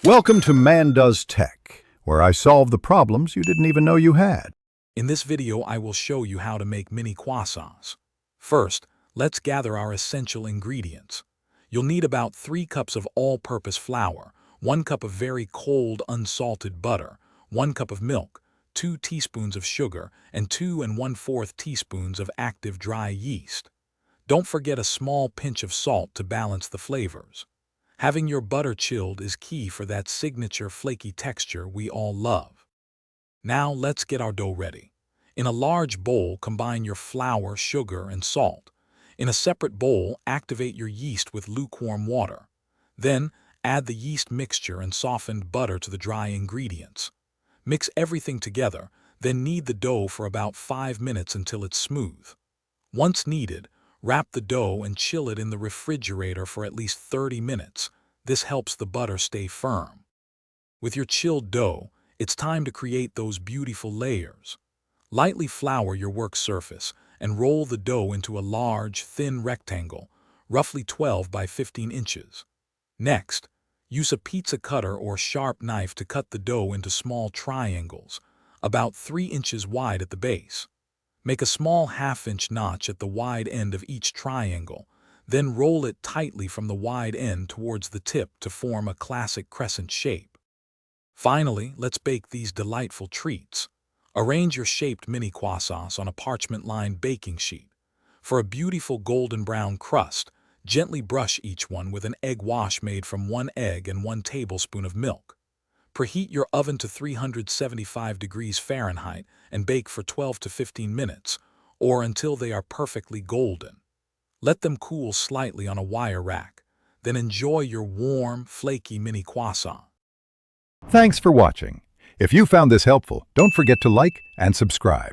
Welcome to Man Does Tech, where I solve the problems you didn't even know you had. In this video, I will show you how to make mini croissants. First, let's gather our essential ingredients. You'll need about 3 cups of all-purpose flour, 1 cup of very cold unsalted butter, 1 cup of milk, 2 teaspoons of sugar, and 2 1/4 teaspoons of active dry yeast. Don't forget a small pinch of salt to balance the flavors. Having your butter chilled is key for that signature flaky texture we all love. Now let's get our dough ready. In a large bowl, combine your flour, sugar, and salt. In a separate bowl, activate your yeast with lukewarm water. Then, add the yeast mixture and softened butter to the dry ingredients. Mix everything together, then knead the dough for about 5 minutes until it's smooth. Once kneaded, wrap the dough and chill it in the refrigerator for at least 30 minutes. This helps the butter stay firm. With your chilled dough, it's time to create those beautiful layers. Lightly flour your work surface and roll the dough into a large, thin rectangle, roughly 12 by 15 inches. Next, use a pizza cutter or sharp knife to cut the dough into small triangles, about 3 inches wide at the base. Make a small half-inch notch at the wide end of each triangle, then roll it tightly from the wide end towards the tip to form a classic crescent shape. Finally, let's bake these delightful treats. Arrange your shaped mini croissants on a parchment-lined baking sheet. For a beautiful golden brown crust, gently brush each one with an egg wash made from 1 egg and 1 tablespoon of milk. Preheat your oven to 375 degrees Fahrenheit and bake for 12 to 15 minutes, or until they are perfectly golden. Let them cool slightly on a wire rack, then enjoy your warm, flaky mini croissant. Thanks for watching. If you found this helpful, don't forget to like and subscribe.